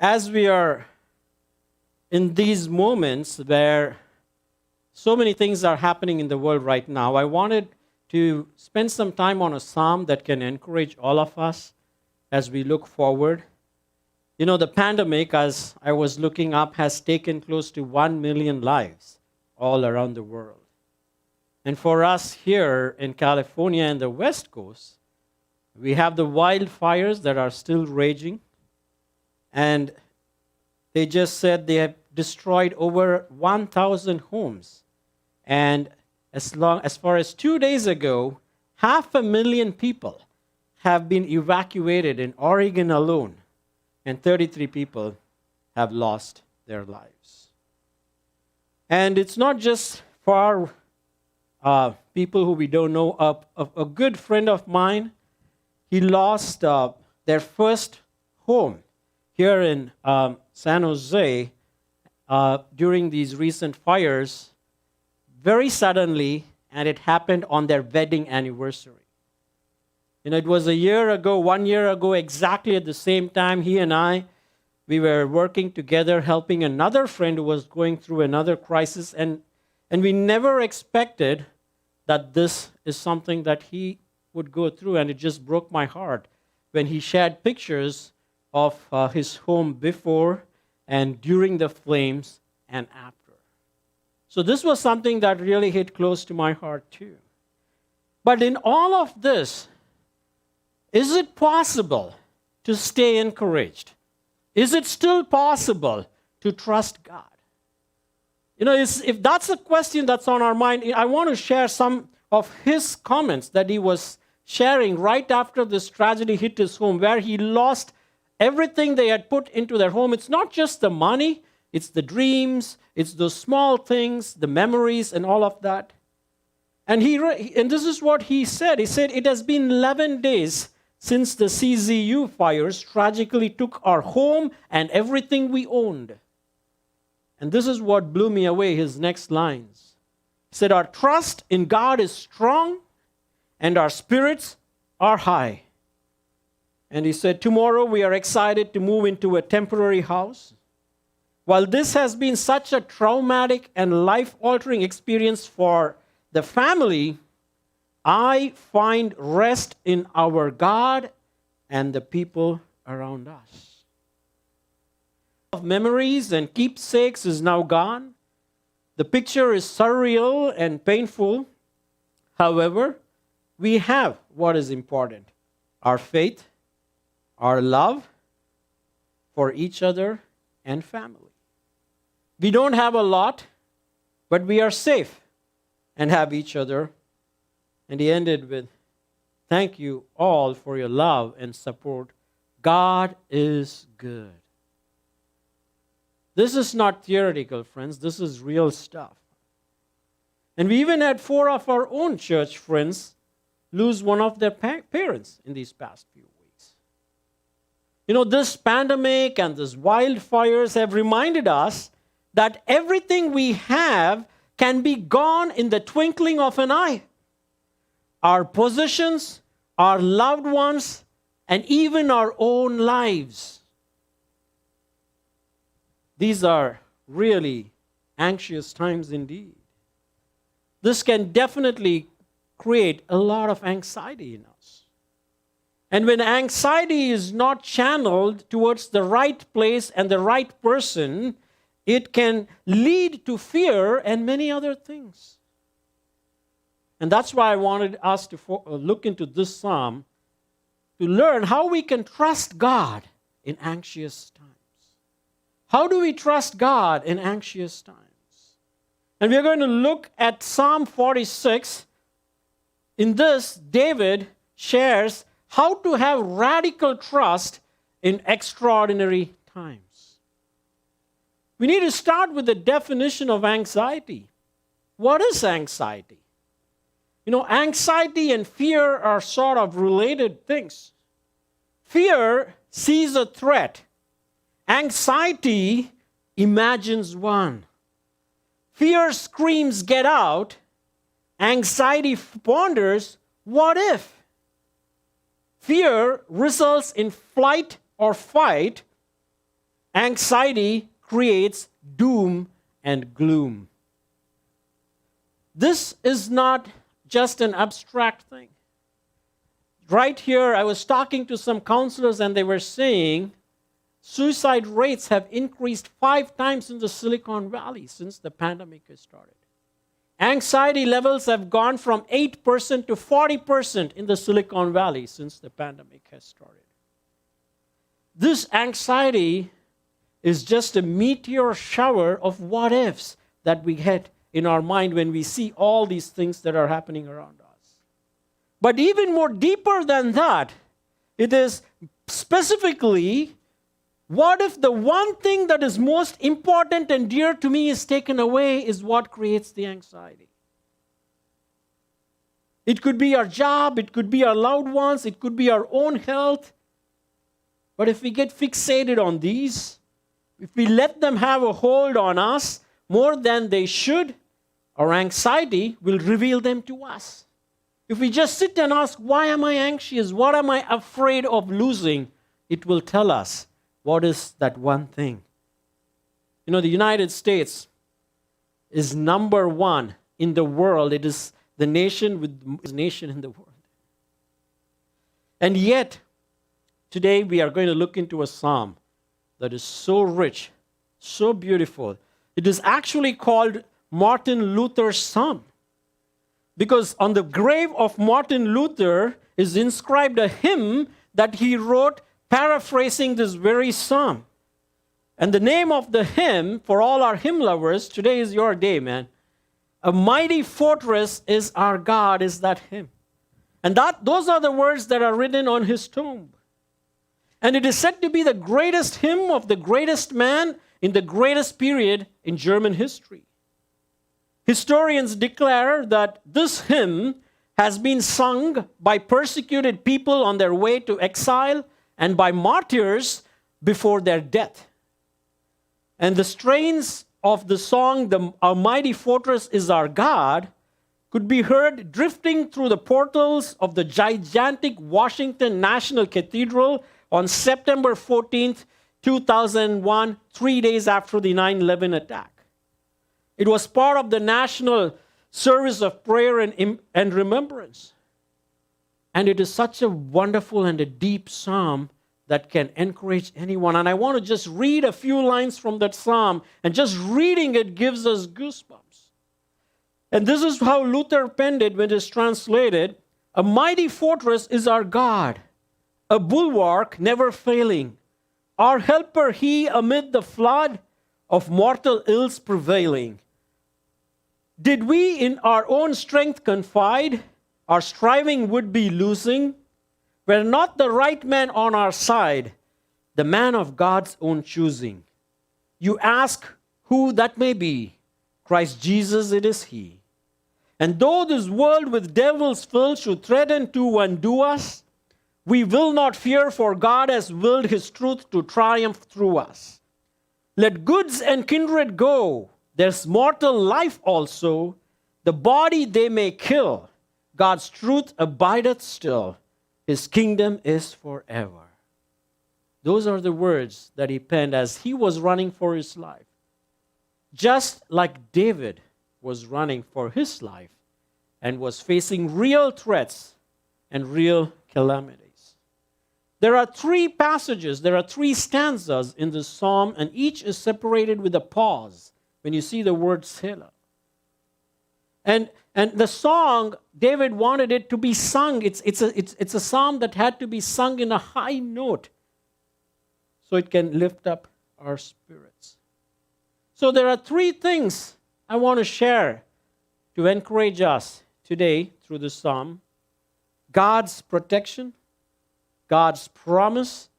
As we are in these moments where so many things are happening in the world right now, I wanted to spend some time on a psalm that can encourage all of us as we look forward. You know, the pandemic, as I was looking up, has taken close to 1 million lives all around the world. And for us here in California and the West Coast, we have the wildfires that are still raging. And they just said they have destroyed over 1,000 homes. And as far as 2 days ago, 500,000 people have been evacuated in Oregon alone, and 33 people have lost their lives. And it's not just for people who we don't know. A good friend of mine, he lost their first home here in San Jose during these recent fires very suddenly, and it happened on their wedding anniversary. You know, it was 1 year ago, exactly at the same time, he and I, we were working together, helping another friend who was going through another crisis, and we never expected that this is something that he would go through, and it just broke my heart when he shared pictures of his home before and during the flames and after. So this was something that really hit close to my heart too. But in all of this, is it possible to stay encouraged? Is it still possible to trust God? You know, if that's a question that's on our mind, I want to share some of his comments that he was sharing right after this tragedy hit his home, where he lost everything they had put into their home. It's not just the money, it's the dreams, it's those small things, the memories, and all of that. And this is what he said. He said, it has been 11 days since the CZU fires tragically took our home and everything we owned. And this is what blew me away, his next lines. He said, our trust in God is strong and our spirits are high. And he said, tomorrow we are excited to move into a temporary house. While this has been such a traumatic and life-altering experience for the family, I find rest in our God and the people around us. Of memories and keepsakes is now gone. The picture is surreal and painful. However, we have what is important: our faith, our love for each other and family. We don't have a lot, but we are safe and have each other. And he ended with, thank you all for your love and support. God is good. This is not theoretical, friends. This is real stuff. And we even had 4 of our own church friends lose one of their parents in these past few weeks. You know, this pandemic and these wildfires have reminded us that everything we have can be gone in the twinkling of an eye. Our possessions, our loved ones, and even our own lives. These are really anxious times indeed. This can definitely create a lot of anxiety in us. And when anxiety is not channeled towards the right place and the right person, it can lead to fear and many other things. And that's why I wanted us to look into this psalm to learn how we can trust God in anxious times. How do we trust God in anxious times? And we're going to look at Psalm 46. In this, David shares how to have radical trust in extraordinary times. We need to start with the definition of anxiety. What is anxiety? You know, anxiety and fear are sort of related things. Fear sees a threat. Anxiety imagines one. Fear screams, get out. Anxiety ponders, what if? Fear results in flight or fight. Anxiety creates doom and gloom. This is not just an abstract thing. Right here, I was talking to some counselors and they were saying suicide rates have increased 5 times in the Silicon Valley since the pandemic has started. Anxiety levels have gone from 8% to 40% in the Silicon Valley since the pandemic has started. This anxiety is just a meteor shower of what ifs that we get in our mind when we see all these things that are happening around us. But even more deeper than that, it is specifically, what if the one thing that is most important and dear to me is taken away is what creates the anxiety? It could be our job, it could be our loved ones, it could be our own health. But if we get fixated on these, if we let them have a hold on us more than they should, our anxiety will reveal them to us. If we just sit and ask, why am I anxious? What am I afraid of losing? It will tell us what is that one thing. You know, the United States is number 1 in the world. It is the nation in the world. And yet, today we are going to look into a psalm that is so rich, so beautiful. It is actually called Martin Luther's Psalm. Because on the grave of Martin Luther is inscribed a hymn that he wrote paraphrasing this very psalm. And the name of the hymn, for all our hymn lovers, today is your day, man. A mighty fortress is our God, is that hymn. And those are the words that are written on his tomb. And it is said to be the greatest hymn of the greatest man in the greatest period in German history. Historians declare that this hymn has been sung by persecuted people on their way to exile and by martyrs before their death. And the strains of the song, Our Mighty Fortress is Our God, could be heard drifting through the portals of the gigantic Washington National Cathedral on September 14th, 2001, 3 days after the 9/11 attack. It was part of the national service of prayer and remembrance. And it is such a wonderful and a deep psalm that can encourage anyone. And I want to just read a few lines from that psalm, and just reading it gives us goosebumps. And this is how Luther penned it when it is translated. A mighty fortress is our God, a bulwark never failing. Our helper he amid the flood of mortal ills prevailing. Did we in our own strength confide, our striving would be losing. Were not the right man on our side, the man of God's own choosing. You ask who that may be. Christ Jesus it is he. And though this world with devils filled should threaten to undo us, we will not fear, for God has willed his truth to triumph through us. Let goods and kindred go. There's mortal life also. The body they may kill. God's truth abideth still. His kingdom is forever. Those are the words that he penned as he was running for his life. Just like David was running for his life and was facing real threats and real calamities. There are 3 passages, there are 3 stanzas in this psalm, and each is separated with a pause when you see the word Selah. And the song, David wanted it to be sung. It's a psalm that had to be sung in a high note so it can lift up our spirits. So there are 3 things I want to share to encourage us today through this psalm. God's protection, God's promise,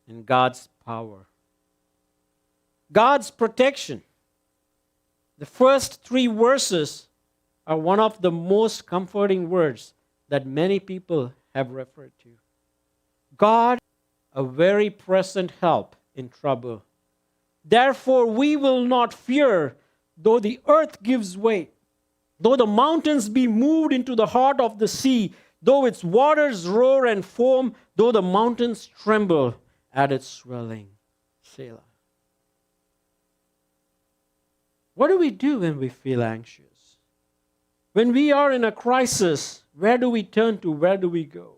and God's power. God's protection. The first 3 verses are one of the most comforting words that many people have referred to. God, a very present help in trouble. Therefore, we will not fear, though the earth gives way, though the mountains be moved into the heart of the sea, though its waters roar and foam, though the mountains tremble at its swelling. Selah. What do we do when we feel anxious? When we are in a crisis, where do we turn to? Where do we go?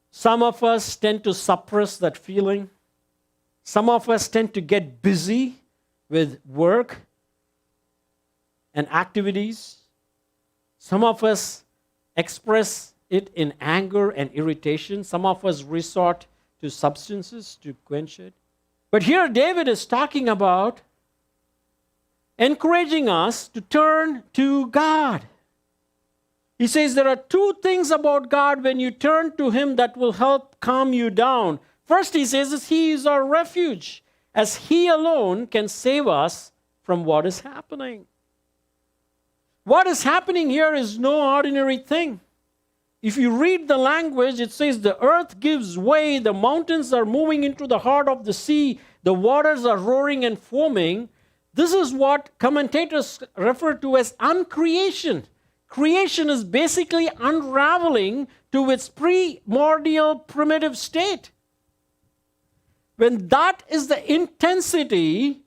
Some of us tend to suppress that feeling. Some of us tend to get busy with work and activities. Some of us express it in anger and irritation. Some of us resort to substances to quench it. But here David is talking about encouraging us to turn to God. He says there are two things about God when you turn to Him that will help calm you down. First, he says, is He is our refuge, as He alone can save us from what is happening. What is happening here is no ordinary thing. If you read the language, it says the earth gives way, the mountains are moving into the heart of the sea, the waters are roaring and foaming. This is what commentators refer to as uncreation. Creation is basically unraveling to its primordial primitive state. When that is the intensity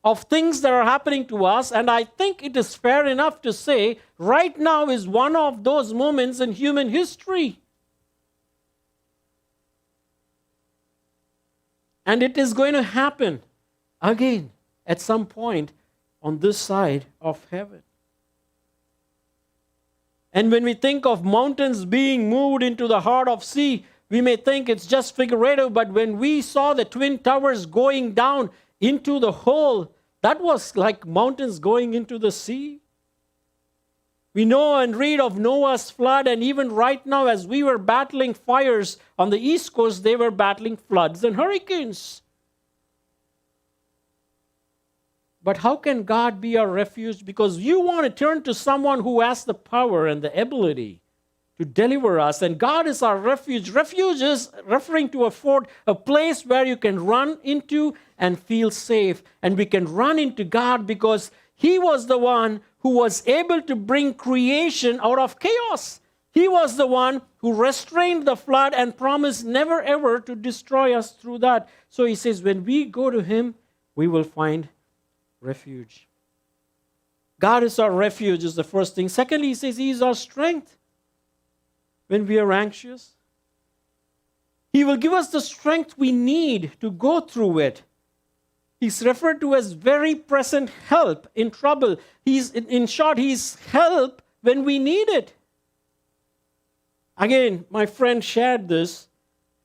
of things that are happening to us, and I think it is fair enough to say right now is one of those moments in human history. And it is going to happen again at some point on this side of heaven. And when we think of mountains being moved into the heart of sea, we may think it's just figurative, but when we saw the Twin Towers going down into the hole, that was like mountains going into the sea. We know and read of Noah's flood, and even right now, as we were battling fires on the East Coast, they were battling floods and hurricanes. But how can God be our refuge? Because you want to turn to someone who has the power and the ability to deliver us. And God is our refuge. Refuge is referring to a fort, a place where you can run into and feel safe. And we can run into God because He was the one who was able to bring creation out of chaos. He was the one who restrained the flood and promised never ever to destroy us through that. So He says, when we go to Him, we will find refuge. God is our refuge is the first thing. Secondly, He says He is our strength. When we are anxious, He will give us the strength we need to go through it. He's referred to as very present help in trouble. In short, He's help when we need it. Again, my friend shared this.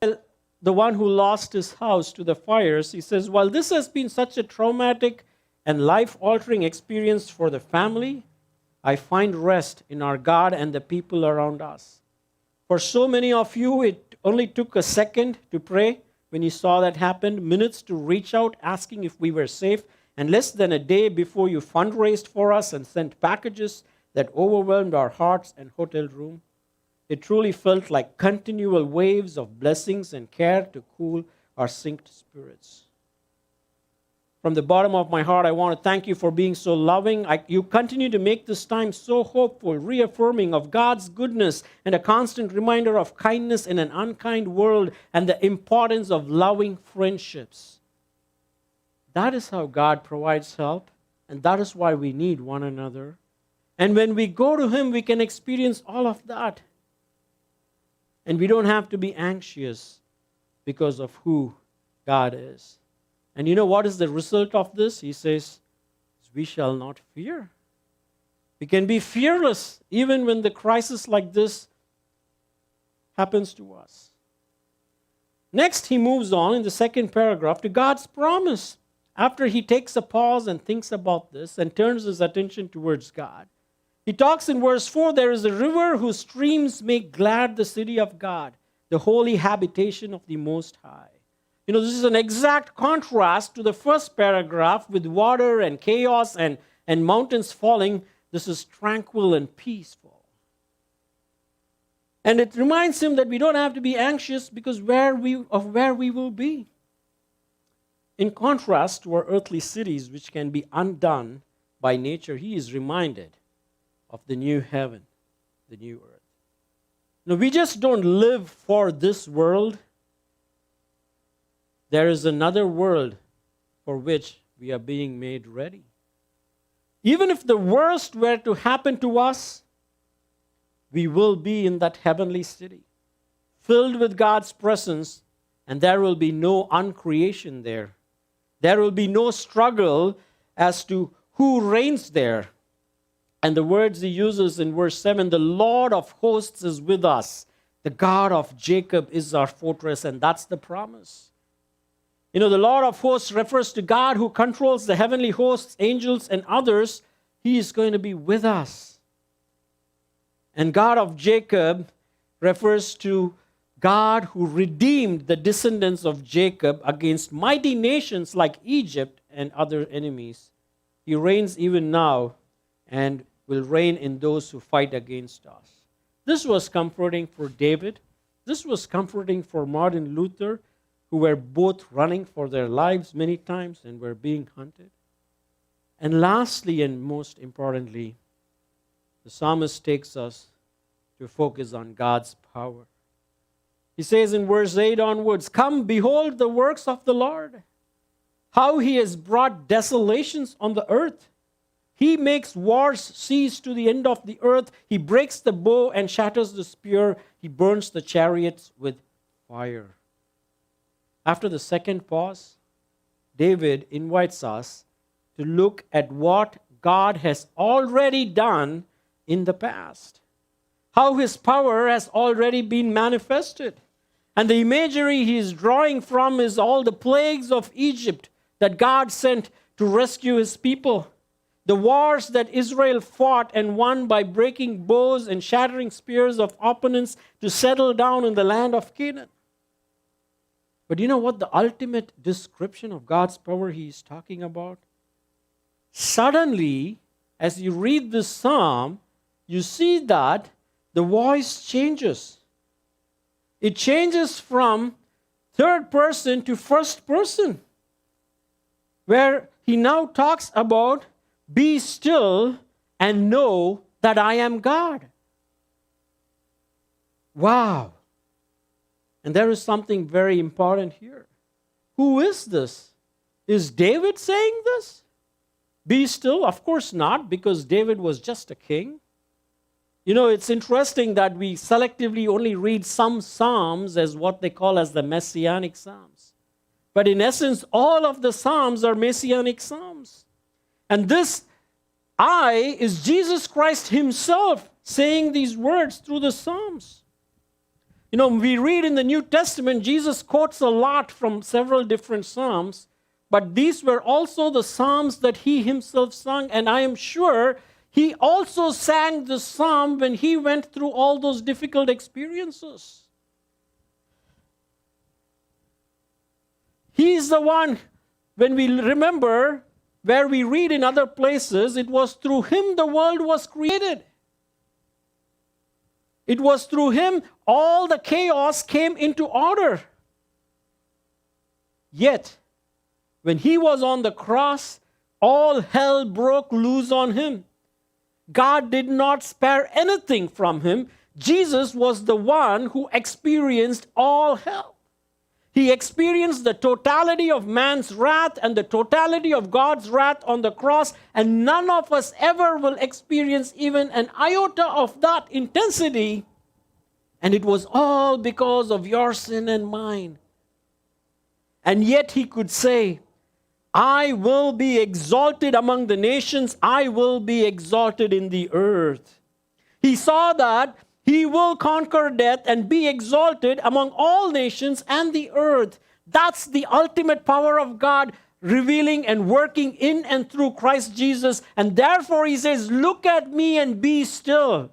The one who lost his house to the fires, he says, while this has been such a traumatic and life-altering experience for the family, I find rest in our God and the people around us. For so many of you, it only took a second to pray when you saw that happen, minutes to reach out asking if we were safe, and less than a day before you fundraised for us and sent packages that overwhelmed our hearts and hotel room. It truly felt like continual waves of blessings and care to cool our sinked spirits. From the bottom of my heart, I want to thank you for being so loving. You continue to make this time so hopeful, reaffirming of God's goodness and a constant reminder of kindness in an unkind world and the importance of loving friendships. That is how God provides help, and that is why we need one another. And when we go to Him, we can experience all of that. And we don't have to be anxious because of who God is. And you know what is the result of this? He says, we shall not fear. We can be fearless even when the crisis like this happens to us. Next, he moves on in the second paragraph to God's promise. After he takes a pause and thinks about this and turns his attention towards God, he talks in verse 4, there is a river whose streams make glad the city of God, the holy habitation of the Most High. You know, this is an exact contrast to the first paragraph with water and chaos and mountains falling. This is tranquil and peaceful. And it reminds him that we don't have to be anxious because where we will be. In contrast to our earthly cities, which can be undone by nature, he is reminded of the new heaven, the new earth. Now, we just don't live for this world. There is another world for which we are being made ready. Even if the worst were to happen to us, we will be in that heavenly city, filled with God's presence, and there will be no uncreation there. There will be no struggle as to who reigns there. And the words he uses in verse 7, the Lord of hosts is with us. The God of Jacob is our fortress, and that's the promise. You know, the Lord of hosts refers to God who controls the heavenly hosts, angels, and others. He is going to be with us. And God of Jacob refers to God who redeemed the descendants of Jacob against mighty nations like Egypt and other enemies. He reigns even now and will reign in those who fight against us. This was comforting for David. This was comforting for Martin Luther, who were both running for their lives many times and were being hunted. And lastly, and most importantly, the psalmist takes us to focus on God's power. He says in verse 8 onwards, "Come, behold the works of the Lord, how he has brought desolations on the earth. He makes wars cease to the end of the earth. He breaks the bow and shatters the spear. He burns the chariots with fire." After the second pause, David invites us to look at what God has already done in the past, how his power has already been manifested. And the imagery he is drawing from is all the plagues of Egypt that God sent to rescue his people. The wars that Israel fought and won by breaking bows and shattering spears of opponents to settle down in the land of Canaan. But you know what the ultimate description of God's power he is talking about? Suddenly, as you read this psalm, you see that the voice changes. It changes from third person to first person, where he now talks about, "Be still and know that I am God." Wow. And there is something very important here. Who is this? Is David saying this? Be still? Of course not, because David was just a king. You know, it's interesting that we selectively only read some psalms as what they call as the messianic psalms. But in essence, all of the psalms are messianic psalms. And this I is Jesus Christ himself saying these words through the psalms. You know, we read in the New Testament, Jesus quotes a lot from several different psalms, but these were also the psalms that he himself sung, and I am sure he also sang the psalm when he went through all those difficult experiences. He is the one, when we remember where we read in other places, it was through him the world was created. It was through him all the chaos came into order. Yet, when he was on the cross, all hell broke loose on him. God did not spare anything from him. Jesus was the one who experienced all hell. He experienced the totality of man's wrath and the totality of God's wrath on the cross, and none of us ever will experience even an iota of that intensity. And it was all because of your sin and mine. And yet he could say, "I will be exalted among the nations. I will be exalted in the earth." He saw that he will conquer death and be exalted among all nations and the earth. That's the ultimate power of God revealing and working in and through Christ Jesus. And therefore he says, "Look at me and be still."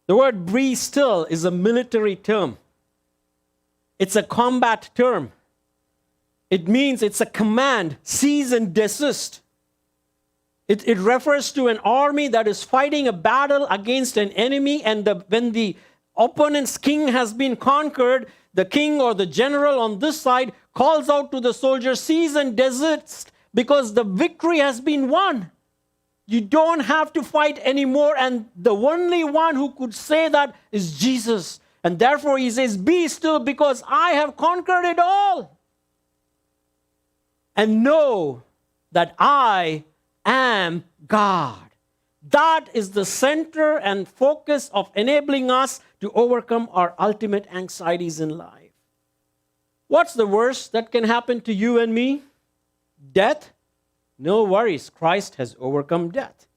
The word "be still" is a military term. It's a combat term. It means it's a command, cease and desist. It refers to an army that is fighting a battle against an enemy, and when the opponent's king has been conquered, the king or the general on this side calls out to the soldiers, "Cease and desist," because the victory has been won. You don't have to fight anymore, and the only one who could say that is Jesus. And therefore he says, "Be still, because I have conquered it all." And know that I am God. That is the center and focus of enabling us to overcome our ultimate anxieties in life. What's the worst that can happen to you and me? Death? No worries, Christ has overcome death.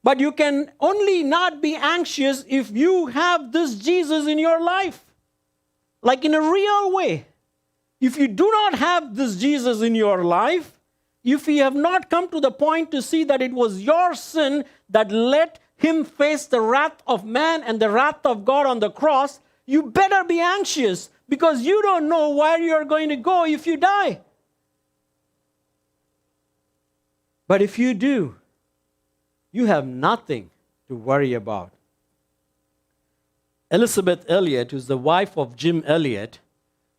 But you can only not be anxious if you have this Jesus in your life, like in a real way. If you do not have this Jesus in your life, if you have not come to the point to see that it was your sin that let him face the wrath of man and the wrath of God on the cross, you better be anxious because you don't know where you're going to go if you die. But if you do, you have nothing to worry about. Elizabeth Elliot, who's the wife of Jim Elliot,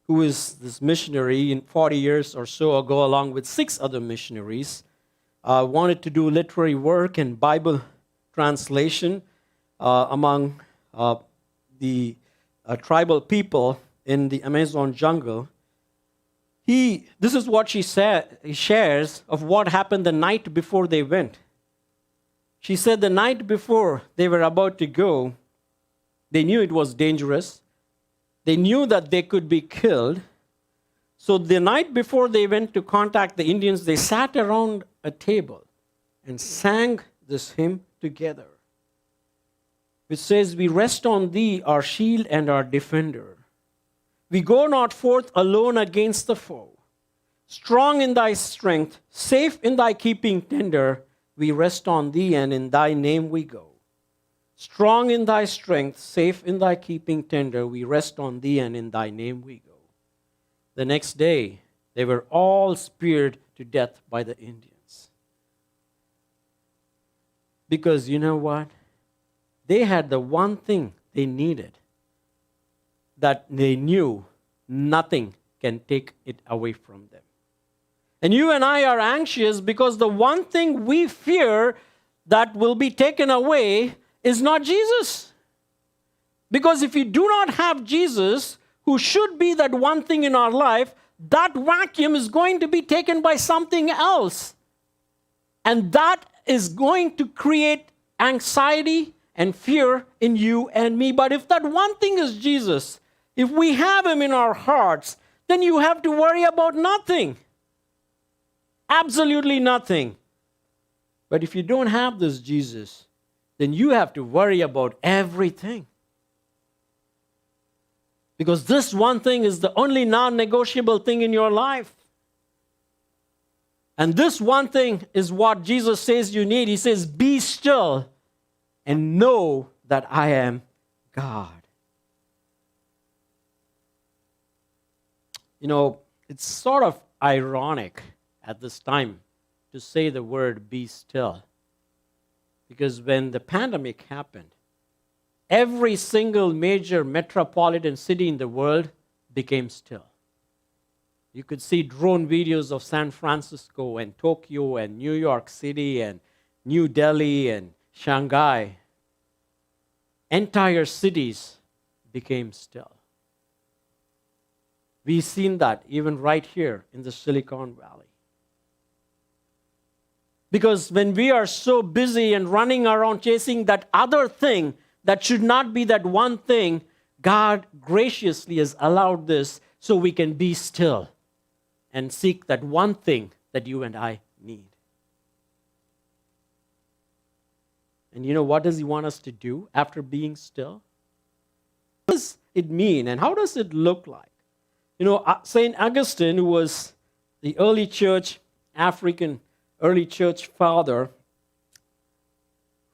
who is this missionary in 40 years or so ago, along with 6 other missionaries, wanted to do literary work and Bible translation among the tribal people in the Amazon jungle. This is what he shares of what happened the night before they went. She said the night before they were about to go, they knew it was dangerous. They knew that they could be killed. So the night before they went to contact the Indians, they sat around a table and sang this hymn together, which says, "We rest on thee, our shield and our defender. We go not forth alone against the foe. Strong in thy strength, safe in thy keeping tender, we rest on thee, and in thy name we go. Strong in thy strength, safe in thy keeping tender, we rest on thee, and in thy name we go." The next day, they were all speared to death by the Indians. Because you know what? They had the one thing they needed that they knew nothing can take it away from them. And you and I are anxious because the one thing we fear that will be taken away is not Jesus. Because if you do not have Jesus, who should be that one thing in our life, that vacuum is going to be taken by something else. And that is going to create anxiety and fear in you and me. But if that one thing is Jesus, if we have him in our hearts, then you have to worry about nothing. Absolutely nothing. But if you don't have this Jesus, then you have to worry about everything. Because this one thing is the only non-negotiable thing in your life. And this one thing is what Jesus says you need. He says, "Be still and know that I am God." You know, it's sort of ironic at this time to say the word "be still." Because when the pandemic happened, every single major metropolitan city in the world became still. You could see drone videos of San Francisco and Tokyo and New York City and New Delhi and Shanghai. Entire cities became still. We've seen that even right here in the Silicon Valley. Because when we are so busy and running around chasing that other thing that should not be that one thing, God graciously has allowed this so we can be still and seek that one thing that you and I need. And you know, what does he want us to do after being still? What does it mean and how does it look like? You know, St. Augustine, who was the early church, African early church father,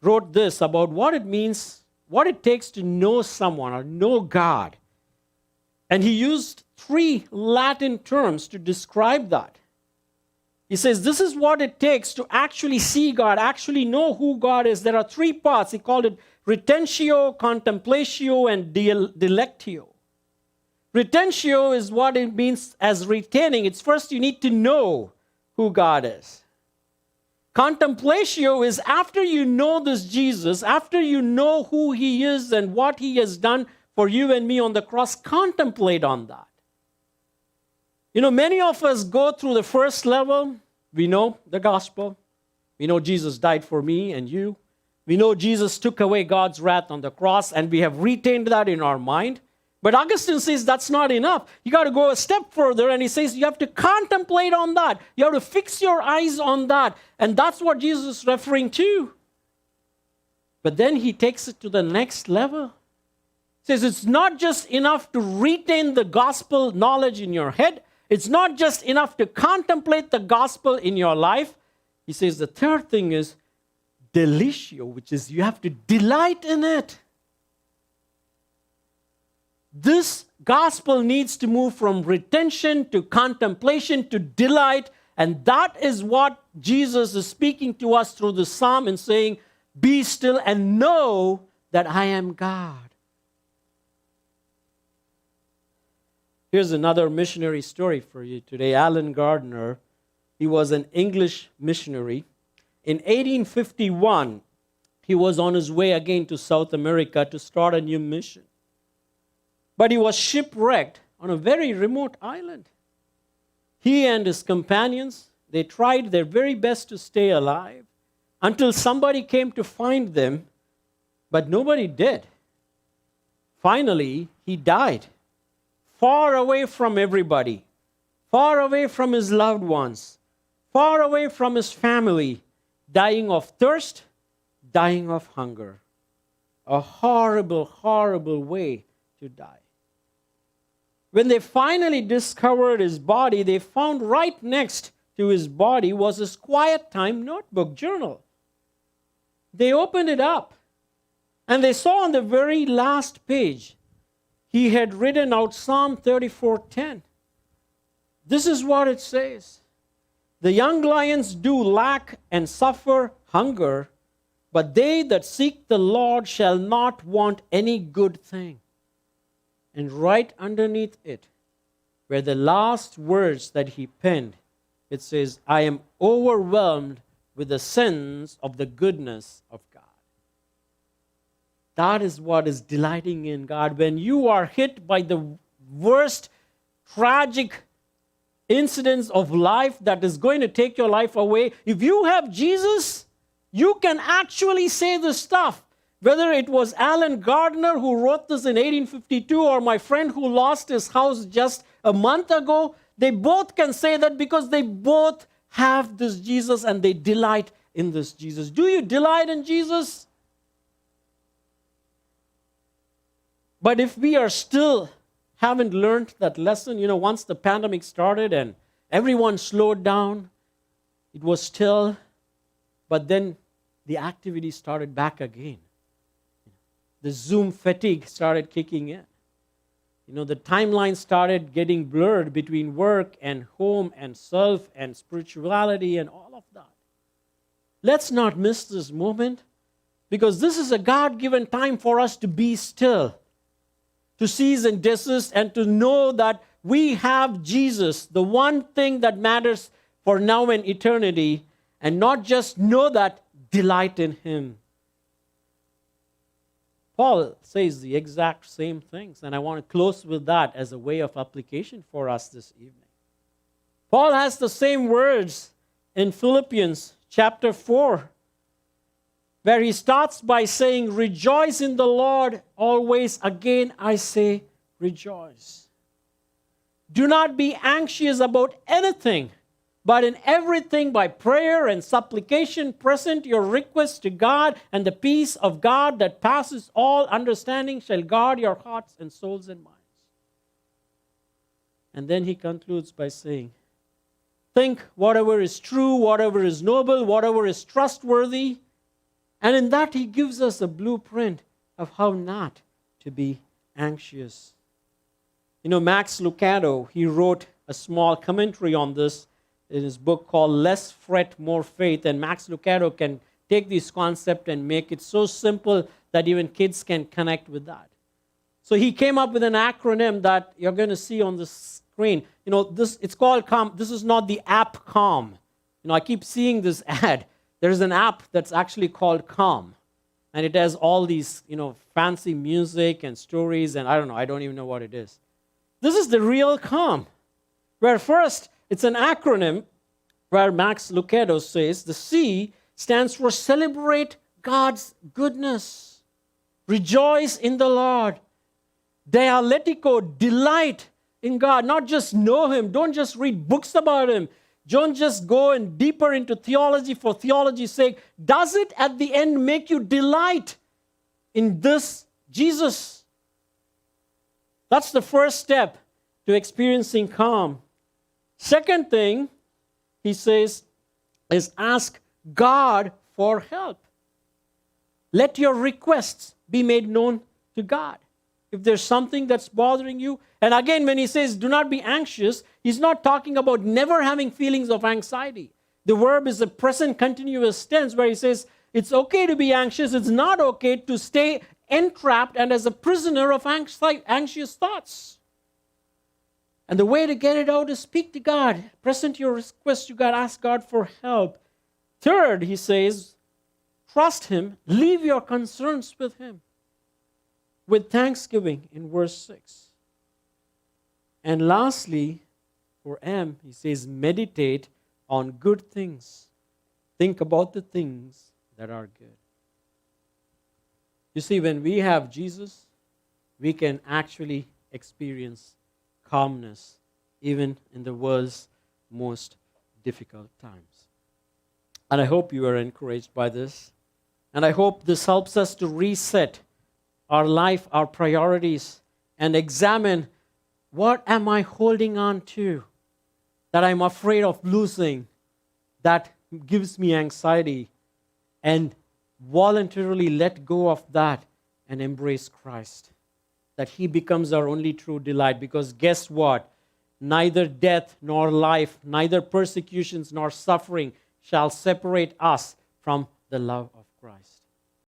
wrote this about what it means, what it takes to know someone or know God. And he used 3 Latin terms to describe that. He says, this is what it takes to actually see God, actually know who God is. There are 3 parts. He called it retentio, contemplatio, and dilectio. Retentio is what it means as retaining. It's first you need to know who God is. Contemplatio is after you know this Jesus, after you know who he is and what he has done for you and me on the cross, contemplate on that. You know, many of us go through the first level, We know the gospel. We know Jesus died for me and you. We know Jesus took away God's wrath on the cross, and we have retained that in our mind. But Augustine says that's not enough. You got to go a step further, and he says you have to contemplate on that. You have to fix your eyes on that. And that's what Jesus is referring to. But then he takes it to the next level. He says it's not just enough to retain the gospel knowledge in your head. It's not just enough to contemplate the gospel in your life. He says the third thing is delicatio, which is you have to delight in it. This gospel needs to move from retention to contemplation to delight. And that is what Jesus is speaking to us through the psalm and saying, be still and know that I am God. Here's another missionary story for you today. Alan Gardner, he was an English missionary. In 1851, he was on his way again to South America to start a new mission. But he was shipwrecked on a very remote island. He and his companions, they tried their very best to stay alive until somebody came to find them, but nobody did. Finally, he died, far away from everybody, far away from his loved ones, far away from his family, dying of thirst, dying of hunger. A horrible, horrible way to die. When they finally discovered his body, they found right next to his body was his quiet time notebook journal. They opened it up, and they saw on the very last page, he had written out Psalm 34:10. This is what it says. The young lions do lack and suffer hunger, but they that seek the Lord shall not want any good thing. And right underneath it, where the last words that he penned, it says, I am overwhelmed with the sense of the goodness of God. That is what is delighting in God. When you are hit by the worst tragic incidents of life that is going to take your life away, if you have Jesus, you can actually say this stuff. Whether it was Alan Gardner who wrote this in 1852 or my friend who lost his house just a month ago, they both can say that because they both have this Jesus and they delight in this Jesus. Do you delight in Jesus? But if we are still haven't learned that lesson, once the pandemic started and everyone slowed down, it was still, but then the activity started back again. The Zoom fatigue started kicking in. The timeline started getting blurred between work and home and self and spirituality and all of that. Let's not miss this moment, because this is a God-given time for us to be still, to cease and desist, and to know that we have Jesus, the one thing that matters for now and eternity, and not just know that, delight in Him. Paul says the exact same things, and I want to close with that as a way of application for us this evening. Paul has the same words in Philippians chapter 4, where he starts by saying, rejoice in the Lord always. Again, I say, rejoice. Do not be anxious about anything, but in everything by prayer and supplication, present your requests to God, and the peace of God that passes all understanding shall guard your hearts and souls and minds. And then he concludes by saying, think whatever is true, whatever is noble, whatever is trustworthy. And in that he gives us a blueprint of how not to be anxious. Max Lucado, he wrote a small commentary on this in his book called Less Fret, More Faith. And Max Lucado can take this concept and make it so simple that even kids can connect with that. So he came up with an acronym that you're going to see on the screen. It's called Calm. This is not the app Calm. I keep seeing this ad. There's an app that's actually called Calm. And it has all these, fancy music and stories, and I don't even know what it is. This is the real Calm, where first, it's an acronym, where Max Lucado says the C stands for celebrate God's goodness. Rejoice in the Lord. Dialectico, delight in God. Not just know Him. Don't just read books about Him. Don't just go in deeper into theology for theology's sake. Does it at the end make you delight in this Jesus? That's the first step to experiencing calm. Second thing, he says, is ask God for help. Let your requests be made known to God. If there's something that's bothering you, and again, when he says do not be anxious, he's not talking about never having feelings of anxiety. The verb is a present continuous tense where he says it's okay to be anxious, it's not okay to stay entrapped and as a prisoner of anxious thoughts. And the way to get it out is speak to God. Present your request to God. Ask God for help. Third, he says, trust Him. Leave your concerns with Him. With thanksgiving in verse 6. And lastly, for M, he says, meditate on good things. Think about the things that are good. You see, when we have Jesus, we can actually experience calmness even in the world's most difficult times. And I hope you are encouraged by this. And I hope this helps us to reset our life, our priorities, and examine what am I holding on to that I'm afraid of losing, that gives me anxiety, and voluntarily let go of that and embrace Christ. That He becomes our only true delight. Because guess what? Neither death nor life, neither persecutions nor suffering shall separate us from the love of Christ.